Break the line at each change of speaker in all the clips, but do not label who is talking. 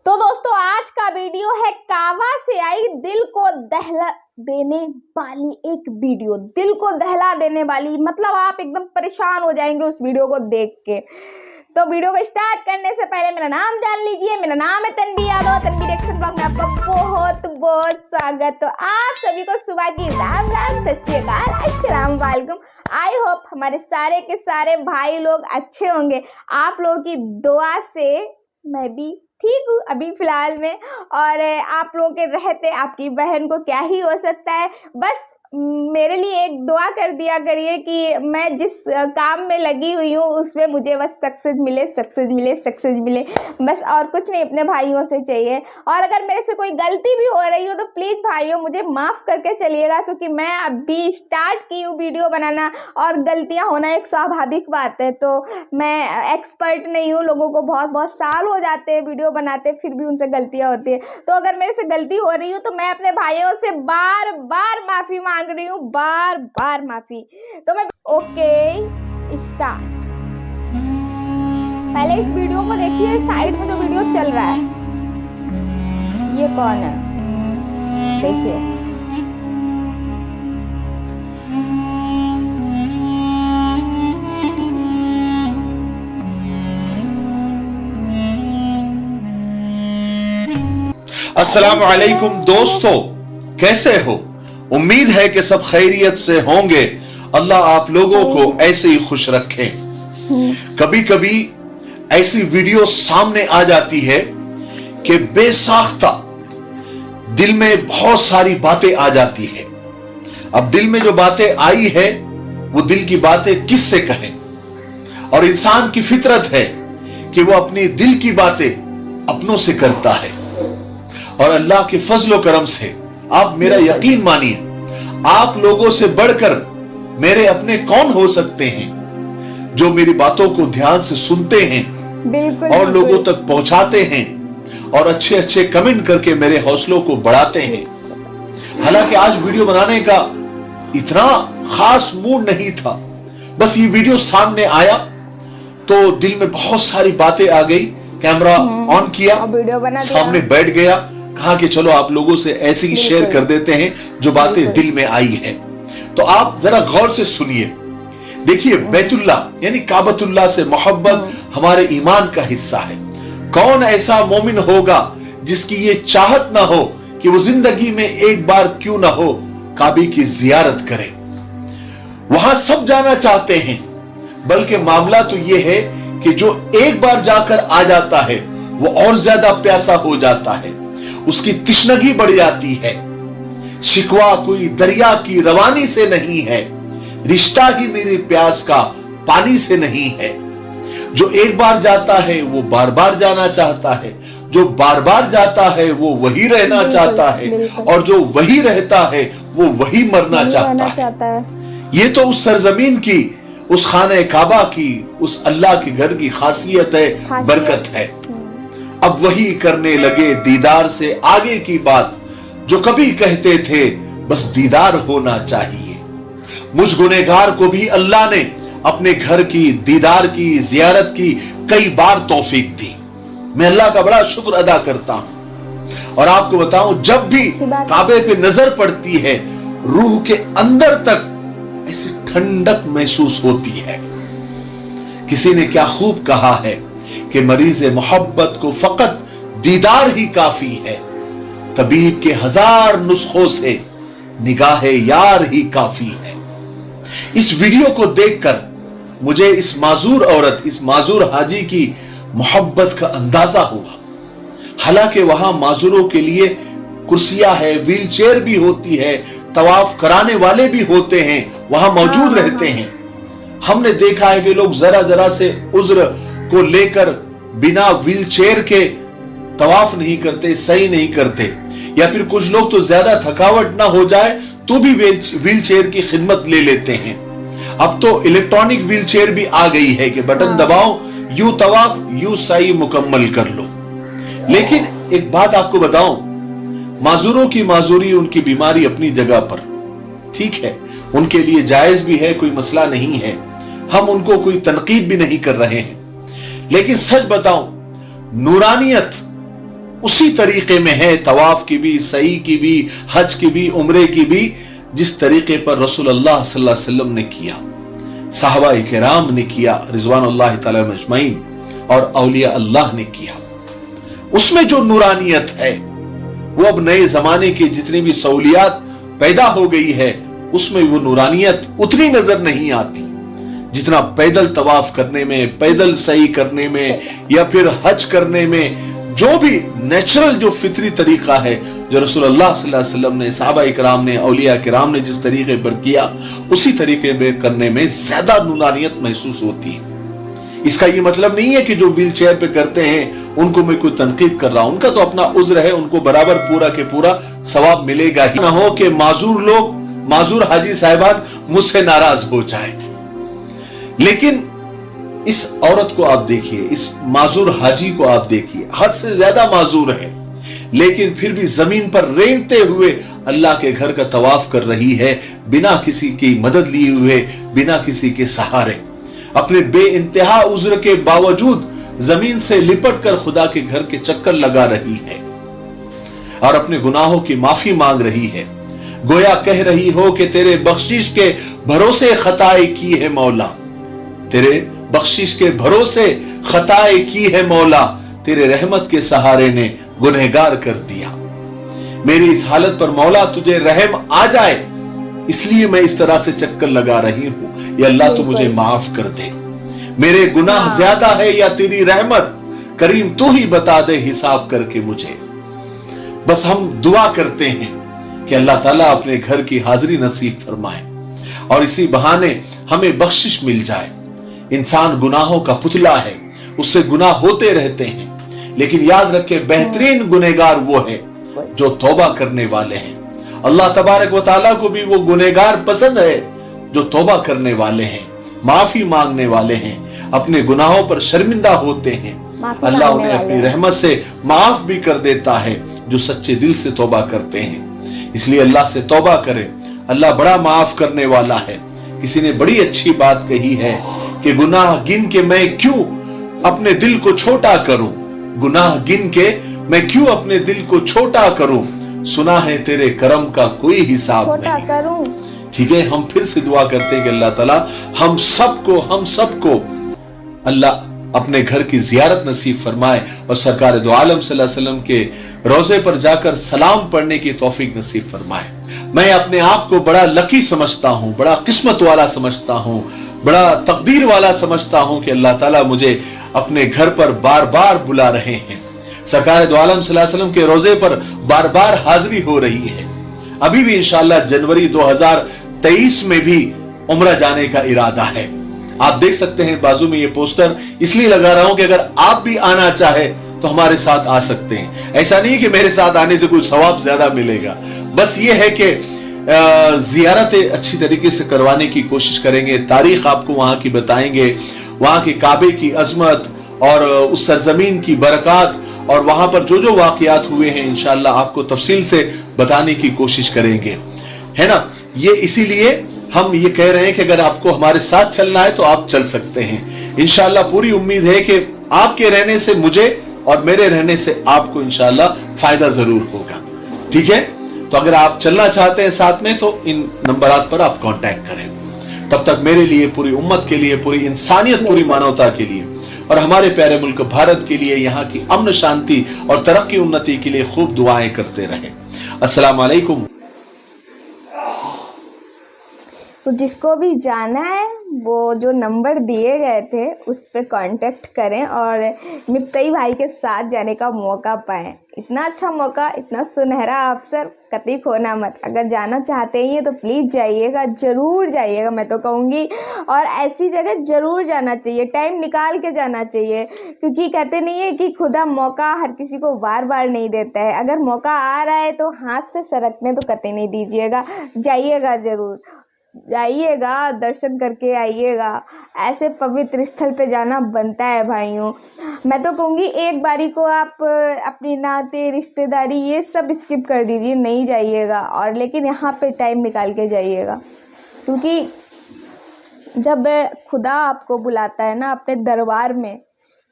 तो दोस्तों आज का वीडियो है काबा से आई दिल को दहला देने वाली एक वीडियो। दिल को दहला देने वाली मतलब आप एकदम परेशान हो जाएंगे उस वीडियो को देख के। तो वीडियो को स्टार्ट करने से पहले मेरा नाम जान लीजिए। मेरा नाम है तन्वी यादव। तन्वी रिएक्शन ब्लॉग में आपका बहुत बहुत स्वागत। तो आप सभी को सुबह की राम राम, सत श्री अकाल, अस्सलाम वालेकुम। आई होप हमारे सारे के सारे भाई लोग अच्छे होंगे। आप लोगों की दुआ से मैं भी ठीक हूँ अभी फिलहाल में। और आप लोगों के रहते आपकी बहन को क्या ही हो सकता है। बस मेरे लिए एक दुआ कर दिया करिए कि मैं जिस काम में लगी हुई हूँ उसमें मुझे बस सक्सेस मिले, सक्सेस मिले, सक्सेस मिले, बस और कुछ नहीं अपने भाइयों से चाहिए। और अगर मेरे से कोई गलती भी हो रही हो तो प्लीज़ भाइयों मुझे माफ़ करके चलिएगा, क्योंकि मैं अभी स्टार्ट की हूँ वीडियो बनाना और गलतियाँ होना एक स्वाभाविक बात है। तो मैं एक्सपर्ट नहीं हूँ, लोगों को बहुत बहुत साल हो जाते हैं वीडियो बनाते, फिर भी उनसे गलतियाँ होती है। तो अगर मेरे से गलती हो रही हो तो मैं अपने भाइयों से बार बार माफ़ी मांग रही हूँ, बार बार माफी। तो मैं ओके स्टार्ट। पहले इस वीडियो को देखिए, साइड में जो वीडियो चल रहा है ये कौन है देखिए।
अस्सलाम वालेकुम दोस्तों, कैसे हो? उम्मीद है कि सब खैरियत से होंगे। अल्लाह आप लोगों को ऐसे ही खुश रखे। कभी कभी ऐसी वीडियो सामने आ जाती है कि बेसाख्ता दिल में बहुत सारी बातें आ जाती है। अब दिल में जो बातें आई है वो दिल की बातें किससे कहें? और इंसान की फितरत है कि वो अपनी दिल की बातें अपनों से करता है। और अल्लाह के फजल व करम से आप मेरा यकीन मानिए, आप लोगों से बढ़कर मेरे अपने कौन हो सकते हैं जो मेरी बातों को ध्यान से सुनते हैं और लोगों तक पहुंचाते हैं और अच्छे अच्छे कमेंट करके मेरे हौसलों को बढ़ाते हैं। हालांकि आज वीडियो बनाने का इतना खास मूड नहीं था, बस ये वीडियो सामने आया तो दिल में बहुत सारी बातें आ गई। कैमरा ऑन किया, सामने बैठ गया, कहा कि चलो आप लोगों से ऐसे ही शेयर कर देते हैं जो बातें दिल में आई हैं। तो आप जरा गौर से सुनिए। देखिए, बैतुल्ला यानी काबतुल्लाह से मोहब्बत हमारे ईमान का हिस्सा है। कौन ऐसा मोमिन होगा जिसकी ये चाहत ना हो कि वो जिंदगी में एक बार क्यों ना हो काबे की जियारत करे। वहां सब जाना चाहते हैं, बल्कि मामला तो ये है कि जो एक बार जाकर आ जाता है वो और ज्यादा प्यासा हो जाता है, उसकी तिश्नगी बढ़ जाती है। शिकवा कोई दरिया की रवानी से नहीं है, रिश्ता ही मेरी प्यास का पानी से नहीं है। जो एक बार जाता है वो बार बार जाना चाहता है, जो बार बार जाता है वो वही रहना चाहता है, और जो वही रहता है वो वही मरना चाहता है। ये तो उस सरजमीन की, उस खाने काबा की, उस अल्लाह के घर की खासियत है, बरकत है। अब वही करने लगे दीदार से आगे की बात जो कभी कहते थे बस दीदार होना चाहिए। मुझ गुनहगार को भी अल्लाह ने अपने घर की, दीदार की, जियारत की कई बार तौफीक दी। मैं अल्लाह का बड़ा शुक्र अदा करता हूं। और आपको बताऊं, जब भी काबे पे नजर पड़ती है रूह के अंदर तक ऐसी ठंडक महसूस होती है। किसी ने क्या खूब कहा है कि मरीज मोहब्बत को फकत दीदार ही काफी है, तबीब के 1000 नुस्खों से निगाह यार ही काफी है। इस वीडियो को देखकर मुझे इस माजूर औरत, इस माजूर हाजी की मोहब्बत का अंदाजा हुआ। हालांकि वहां माजूरों के लिए कुर्सियां है, व्हील चेयर भी होती है, तवाफ कराने वाले भी होते हैं, वहां मौजूद रहते हैं। हमने देखा है कि लोग जरा जरा से उज्र को लेकर बिना व्हील चेयर के तवाफ नहीं करते, सही नहीं करते। या फिर कुछ लोग तो ज्यादा थकावट ना हो जाए तो भी व्हील चेयर की खिदमत ले लेते हैं। अब तो इलेक्ट्रॉनिक व्हील चेयर भी आ गई है कि बटन दबाओ, यूं तवाफ यूं सही मुकम्मल कर लो। लेकिन एक बात आपको बताऊं, माजूरों की माजूरी, उनकी बीमारी अपनी जगह पर ठीक है, उनके लिए जायज भी है, कोई मसला नहीं है। हम उनको कोई तनकीद भी नहीं कर रहे हैं। लेकिन सच बताऊं, नूरानियत उसी तरीके में है, तवाफ की भी, सही की भी, हज की भी, उम्रे की भी, जिस तरीके पर रसूलुल्लाह सल्लल्लाहु अलैहि वसल्लम ने किया, साहबा किराम ने किया रिज़वानुल्लाह तआला अजमईन, और औलिया अल्लाह ने किया। उसमें जो नूरानियत है वो अब नए जमाने की जितनी भी सहूलियात पैदा हो गई है उसमें वो नूरानियत उतनी नजर नहीं आती जितना पैदल तवाफ करने में, पैदल सही करने में, या फिर हज करने में, जो भी नेचुरल जो फितरी तरीका है जो रसूलुल्लाह सल्लल्लाहु अलैहि वसल्लम ने, सहाबा इकराम ने, औलिया किराम ने जिस तरीके पर किया उसी तरीके में करने में ज्यादा नूरानियत महसूस होती है। इसका ये मतलब नहीं है कि जो व्हील चेयर पे करते हैं उनको मैं कोई तनकीद कर रहा हूं, उनका तो अपना उज्र है, उनको बराबर पूरा के पूरा सवाब मिलेगा ही। ना हो कि माजूर लोग, माजूर हाजी साहिबान मुझसे नाराज हो जाए। लेकिन इस औरत को आप देखिए, इस माजूर हाजी को आप देखिए, हद से ज्यादा माजूर है, लेकिन फिर भी जमीन पर रेंगते हुए अल्लाह के घर का तवाफ कर रही है, बिना किसी की मदद लिए हुए, बिना किसी के सहारे, अपने बेइंतहा उज्र के बावजूद जमीन से लिपट कर खुदा के घर के चक्कर लगा रही है और अपने गुनाहों की माफी मांग रही है। गोया कह रही हो कि तेरे बख्शिश के भरोसे खताएं की है मौला, तेरे बख्शिश के भरोसे खताएं की है मौला, तेरे रहमत के सहारे ने गुनहगार कर दिया। मेरी इस हालत पर मौला तुझे रहम आ जाए, इसलिए मैं इस तरह से चक्कर लगा रही हूं, या अल्लाह तो मुझे माफ कर दे। मेरे गुनाह ज्यादा है या तेरी रहमत, करीम तू ही बता दे हिसाब करके मुझे। बस हम दुआ करते हैं कि अल्लाह ताला अपने घर की हाजिरी नसीब फरमाए और इसी बहाने हमें बख्शिश मिल जाए। इंसान गुनाहों का पुतला है, उससे गुनाह होते रहते हैं, लेकिन याद रखे बेहतरीन गुनहगार वो है जो तौबा करने वाले हैं। अल्लाह तबारक व तआला को भी वो गुनहगार पसंद है जो तौबा करने वाले हैं, माफी मांगने वाले हैं, अपने गुनाहों पर शर्मिंदा होते हैं। अल्लाह उन्हें अपनी रहमत से माफ भी कर देता है जो सच्चे दिल से तौबा करते हैं। इसलिए अल्लाह से तौबा करें, अल्लाह बड़ा माफ करने वाला है। किसी ने बड़ी अच्छी बात कही है कि गुनाह गिन के मैं क्यों अपने दिल को छोटा करूं, गुनाह गिन के मैं क्यों अपने दिल को छोटा करूं, सुना है तेरे करम का कोई हिसाब नहीं करूं। ठीक है, हम फिर से दुआ करते हैं कि अल्लाह ताला हम सबको अल्लाह अपने घर की जियारत नसीब फरमाए और सरकार दो आलम सल्लल्लाहु अलैहि वसल्लम के रोजे पर जाकर सलाम पढ़ने की तौफीक नसीब फरमाए। मैं अपने आप को बड़ा लकी समझता हूं, बड़ा किस्मत वाला समझता हूं, बड़ा तकदीर वाला समझता हूं कि अल्लाह ताला मुझे अपने घर पर बार बार बुला रहे हैं। सरकार दो आलम सल्लल्लाहु अलैहि वसल्लम के रोजे पर बार बार हाजिरी हो रही है। अभी भी इंशाअल्लाह जनवरी 2023 में भी उम्रा जाने का इरादा है। आप देख सकते हैं बाजू में ये पोस्टर इसलिए लगा रहा हूं कि अगर आप भी आना चाहे तो हमारे साथ आ सकते हैं। ऐसा नहीं कि मेरे साथ आने से कोई सवाब ज्यादा मिलेगा, बस ये है कि जियारतें अच्छी तरीके से करवाने की कोशिश करेंगे, तारीख आपको वहां की बताएंगे, वहां के काबे की अजमत और उस सरजमीन की बरकत और वहां पर जो जो वाकयात हुए हैं इंशाअल्लाह आपको तफसील से बताने की कोशिश करेंगे, है ना। ये इसीलिए हम ये कह रहे हैं कि अगर आपको हमारे साथ चलना है तो आप चल सकते हैं। इंशाअल्लाह पूरी उम्मीद है कि आपके रहने से मुझे और मेरे रहने से आपको इंशाअल्लाह फायदा जरूर होगा। ठीक है, तो अगर आप चलना चाहते हैं साथ में तो इन नंबरात पर आप कांटेक्ट करें। तब तक मेरे लिए, पूरी उम्मत के लिए, पूरी इंसानियत, पूरी मानवता के लिए और हमारे प्यारे मुल्क भारत के लिए, यहाँ की अमन शांति और तरक्की उन्नति के लिए खूब दुआएं करते रहे। अस्सलाम वालेकुम।
तो जिसको भी जाना है वो जो नंबर दिए गए थे उस पर कांटेक्ट करें और मिफ्ताही भाई के साथ जाने का मौका पाएं। इतना अच्छा मौका, इतना सुनहरा अवसर कतई खोना मत। अगर जाना चाहते हैं तो प्लीज़ जाइएगा, ज़रूर जाइएगा मैं तो कहूँगी। और ऐसी जगह ज़रूर जाना चाहिए, टाइम निकाल के जाना चाहिए, क्योंकि कहते नहीं है कि खुदा मौका हर किसी को बार बार नहीं देता है। अगर मौका आ रहा है तो हाथ से सरकने तो कतई नहीं दीजिएगा, जाइएगा ज़रूर, जाइएगा, दर्शन करके आइएगा। ऐसे पवित्र स्थल पे जाना बनता है भाइयों। मैं तो कहूँगी एक बारी को आप अपनी नाते रिश्तेदारी ये सब स्किप कर दीजिए, नहीं जाइएगा, और लेकिन यहाँ पे टाइम निकाल के जाइएगा, क्योंकि जब खुदा आपको बुलाता है ना अपने दरबार में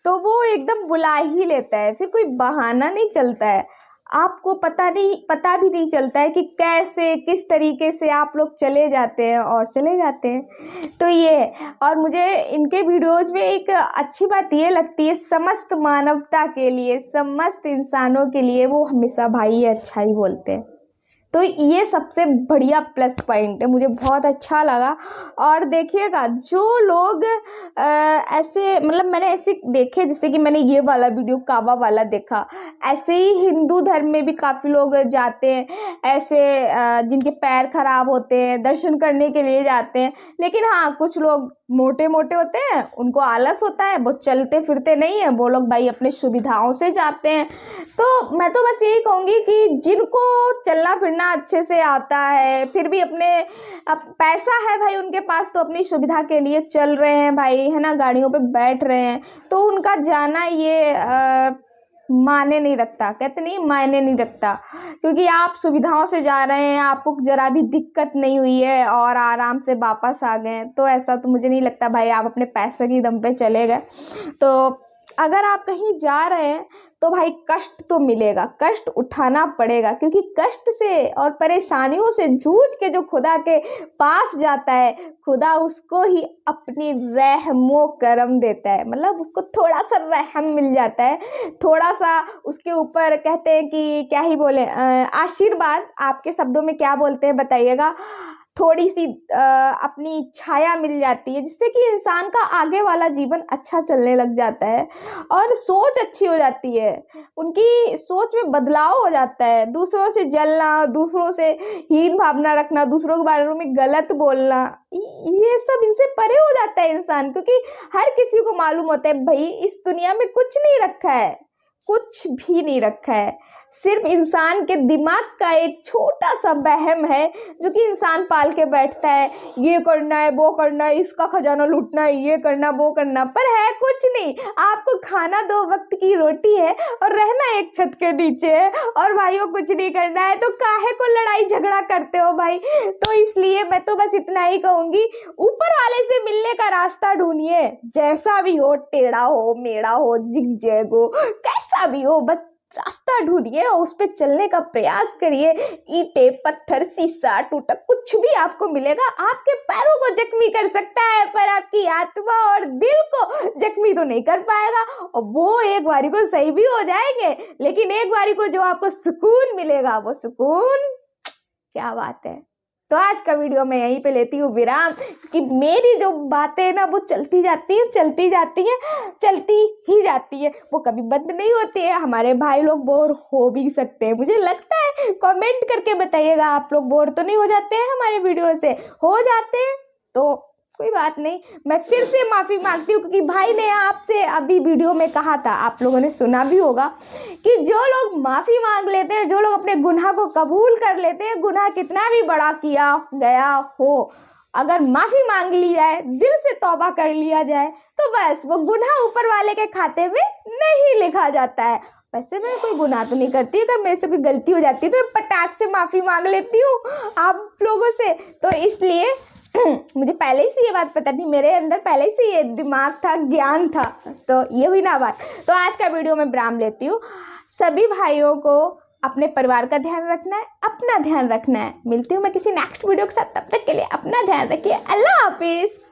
तो वो एकदम बुला ही लेता है, फिर कोई बहाना नहीं चलता है। आपको पता भी नहीं चलता है कि कैसे किस तरीके से आप लोग चले जाते हैं और चले जाते हैं। तो ये है। और मुझे इनके वीडियोज़ में एक अच्छी बात ये लगती है, समस्त मानवता के लिए, समस्त इंसानों के लिए वो हमेशा भाई अच्छा ही बोलते हैं। तो ये सबसे बढ़िया प्लस पॉइंट है, मुझे बहुत अच्छा लगा। और देखिएगा जो लोग ऐसे, मतलब मैंने ऐसे देखे, जैसे कि मैंने ये वाला वीडियो काबा वाला देखा, ऐसे ही हिंदू धर्म में भी काफ़ी लोग जाते हैं ऐसे, जिनके पैर खराब होते हैं दर्शन करने के लिए जाते हैं। लेकिन हाँ, कुछ लोग मोटे मोटे होते हैं, उनको आलस होता है, वो चलते फिरते नहीं है, वो लोग भाई अपने सुविधाओं से जाते हैं। तो मैं तो बस यही कहूँगी कि जिनको चलना फिरना अच्छे से आता है, फिर भी अपने पैसा है भाई उनके पास, तो अपनी सुविधा के लिए चल रहे हैं भाई, है ना, गाड़ियों पे बैठ रहे हैं, तो उनका जाना ये मायने नहीं रखता, कहते नहीं मायने नहीं रखता। क्योंकि आप सुविधाओं से जा रहे हैं, आपको ज़रा भी दिक्कत नहीं हुई है और आराम से वापस आ गए, तो ऐसा तो मुझे नहीं लगता भाई आप अपने पैसे की दम पे चले गए। तो अगर आप कहीं जा रहे हैं तो भाई कष्ट तो मिलेगा, कष्ट उठाना पड़ेगा, क्योंकि कष्ट से और परेशानियों से जूझ के जो खुदा के पास जाता है, खुदा उसको ही अपनी रहमो करम देता है। मतलब उसको थोड़ा सा रहम मिल जाता है, थोड़ा सा उसके ऊपर, कहते हैं कि क्या ही बोले, आशीर्वाद, आपके शब्दों में क्या बोलते हैं बताइएगा, थोड़ी सी अपनी छाया मिल जाती है, जिससे कि इंसान का आगे वाला जीवन अच्छा चलने लग जाता है और सोच अच्छी हो जाती है, उनकी सोच में बदलाव हो जाता है। दूसरों से जलना, दूसरों से हीन भावना रखना, दूसरों के बारे में गलत बोलना, ये सब इनसे परे हो जाता है इंसान। क्योंकि हर किसी को मालूम होता है भाई इस दुनिया में कुछ नहीं रखा है, कुछ भी नहीं रखा है, सिर्फ इंसान के दिमाग का एक छोटा सा वहम है जो कि इंसान पाल के बैठता है, ये करना है, वो करना है, इसका खजाना लूटना है, ये करना वो करना, पर है कुछ नहीं। आपको खाना 2 वक्त की रोटी है और रहना एक छत के नीचे है, और भाइयों कुछ नहीं करना है, तो काहे को लड़ाई झगड़ा करते हो भाई। तो इसलिए मैं तो बस इतना ही कहूँगी, ऊपर वाले से मिलने का रास्ता ढूंढिए, जैसा भी हो, टेढ़ा हो, मेढ़ा हो, जिगजैग हो, कैसा भी हो, बस रास्ता ढूंढिए और उस पर चलने का प्रयास करिए। ईंटे, पत्थर, शीशा टूटा, कुछ भी आपको मिलेगा, आपके पैरों को जख्मी कर सकता है, पर आपकी आत्मा और दिल को जख्मी तो नहीं कर पाएगा। और वो एक बारी को सही भी हो जाएंगे, लेकिन एक बारी को जो आपको सुकून मिलेगा, वो सुकून क्या बात है। तो आज का वीडियो मैं यहीं पे लेती हूँ विराम, कि मेरी जो बातें हैं ना वो चलती जाती हैं, चलती जाती हैं, चलती ही जाती है, वो कभी बंद नहीं होती है। हमारे भाई लोग बोर हो भी सकते हैं, मुझे लगता है, कमेंट करके बताइएगा, आप लोग बोर तो नहीं हो जाते हैं हमारे वीडियो से? हो जाते हैं तो कोई बात नहीं, मैं फिर से माफ़ी मांगती हूँ, क्योंकि भाई ने आपसे अभी वीडियो में कहा था, आप लोगों ने सुना भी होगा, कि जो लोग माफ़ी मांग लेते हैं, जो लोग अपने गुनाह को कबूल कर लेते हैं, गुनाह कितना भी बड़ा किया गया हो, अगर माफ़ी मांग ली जाए, दिल से तौबा कर लिया जाए, तो बस वो गुनाह ऊपर वाले के खाते में नहीं लिखा जाता है। वैसे मैं कोई गुनाह तो नहीं करती, अगर मेरे से कोई गलती हो जाती है तो मैं पटाख से माफ़ी मांग लेती हूँ आप लोगों से। तो इसलिए मुझे पहले ही से ये बात पता थी, मेरे अंदर पहले से ये दिमाग था, ज्ञान था, तो ये हुई ना बात। तो आज का वीडियो मैं विराम लेती हूँ। सभी भाइयों को अपने परिवार का ध्यान रखना है, अपना ध्यान रखना है। मिलती हूँ मैं किसी नेक्स्ट वीडियो के साथ, तब तक के लिए अपना ध्यान रखिए। अल्लाह हाफिज़।